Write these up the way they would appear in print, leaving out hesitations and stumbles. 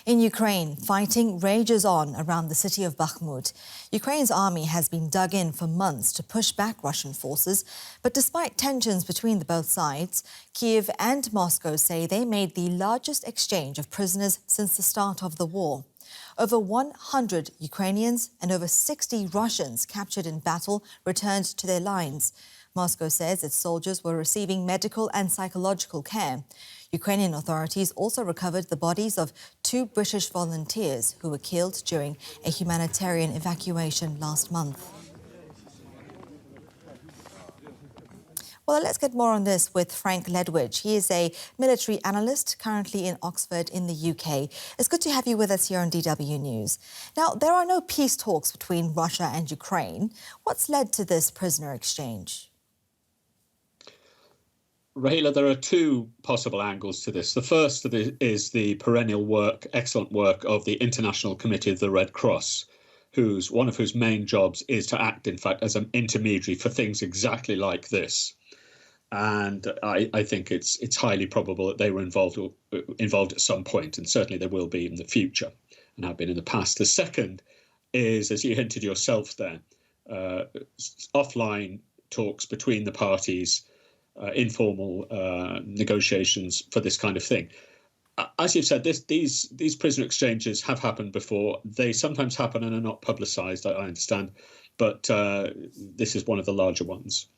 In Ukraine, fighting rages on around the city of Bakhmut. Ukraine's army has been dug in for months to push back Russian forces. But despite tensions between the both sides, Kyiv and Moscow say they made the largest exchange of prisoners since the start of the war. Over 100 Ukrainians and over 60 Russians captured in battle returned to their lines. Moscow says its soldiers were receiving medical and psychological care. Ukrainian authorities also recovered the bodies of 2 British volunteers who were killed during a humanitarian evacuation last month. Well, let's get more on this with Frank Ledwidge. He is a military analyst currently in Oxford in the UK. It's good to have you with us here on DW News. Now, there are no peace talks between Russia and Ukraine. What's led to this prisoner exchange? Rahila, there are 2 possible angles to this. The first is the perennial excellent work of the International Committee of the Red Cross, one of whose main jobs is to act, in fact, as an intermediary for things exactly like this. And I think it's highly probable that they were involved at some point, and certainly they will be in the future and have been in the past. The second is, as you hinted yourself there, offline talks between the parties, informal negotiations for this kind of thing. As you've said, these prisoner exchanges have happened before. They sometimes happen and are not publicised, I understand, but this is one of the larger ones.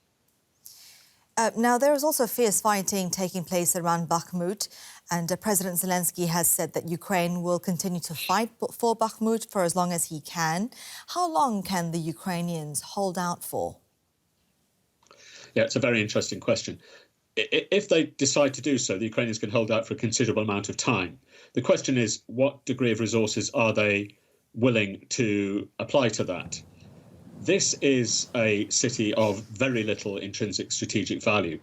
Now, there is also fierce fighting taking place around Bakhmut, and President Zelensky has said that Ukraine will continue to fight for Bakhmut for as long as he can. How long can the Ukrainians hold out for? Yeah, it's a very interesting question. If they decide to do so, the Ukrainians can hold out for a considerable amount of time. The question is, what degree of resources are they willing to apply to that? This is a city of very little intrinsic strategic value.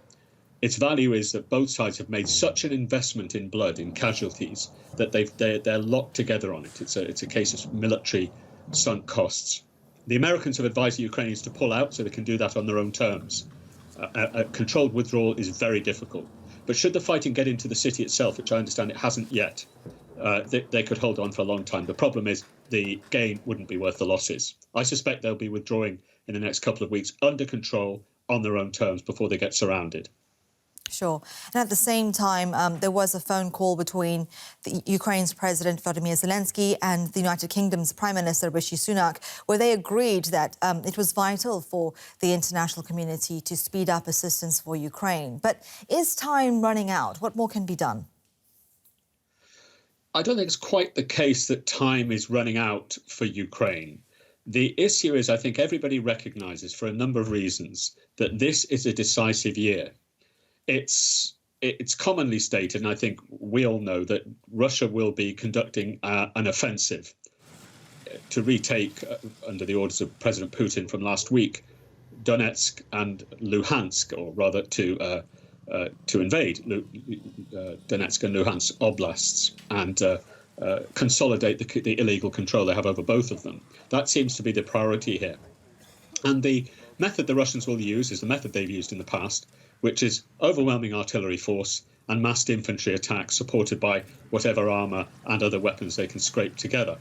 Its value is that both sides have made such an investment in blood, in casualties, that they're locked together on it. It's a case of military sunk costs. The Americans have advised the Ukrainians to pull out so they can do that on their own terms. A controlled withdrawal is very difficult. But should the fighting get into the city itself, which I understand it hasn't yet, they could hold on for a long time. The problem is the gain wouldn't be worth the losses. I suspect they'll be withdrawing in the next couple of weeks under control on their own terms before they get surrounded. Sure. And at the same time, there was a phone call between Ukraine's President Volodymyr Zelensky and the United Kingdom's Prime Minister Rishi Sunak, where they agreed that it was vital for the international community to speed up assistance for Ukraine. But is time running out? What more can be done? I don't think it's quite the case that time is running out for Ukraine. The issue is, I think everybody recognises, for a number of reasons, that this is a decisive year. It's commonly stated, and I think we all know, that Russia will be conducting an offensive to retake, under the orders of President Putin from last week, Donetsk and Luhansk, or rather to invade Donetsk and Luhansk oblasts and consolidate the illegal control they have over both of them. That seems to be the priority here. And the method the Russians will use is the method they've used in the past, which is overwhelming artillery force and massed infantry attacks supported by whatever armour and other weapons they can scrape together.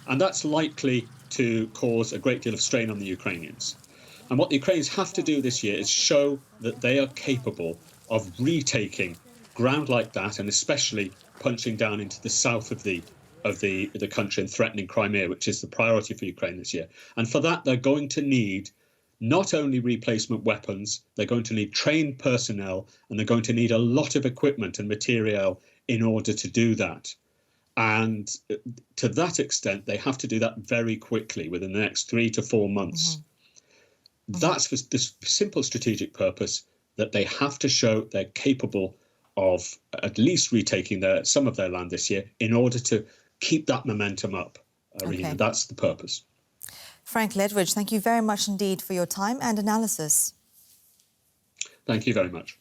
And that's likely to cause a great deal of strain on the Ukrainians. And what the Ukrainians have to do this year is show that they are capable of retaking ground like that, and especially punching down into the south of the country and threatening Crimea, which is the priority for Ukraine this year. And for that, they're going to need not only replacement weapons, they're going to need trained personnel, and they're going to need a lot of equipment and material in order to do that. And to that extent, they have to do that very quickly within the next 3 to 4 months. Mm-hmm. That's for this simple strategic purpose, that they have to show they're capable of at least retaking some of their land this year in order to keep that momentum up. Okay. That's the purpose. Frank Ledwidge, thank you very much indeed for your time and analysis. Thank you very much.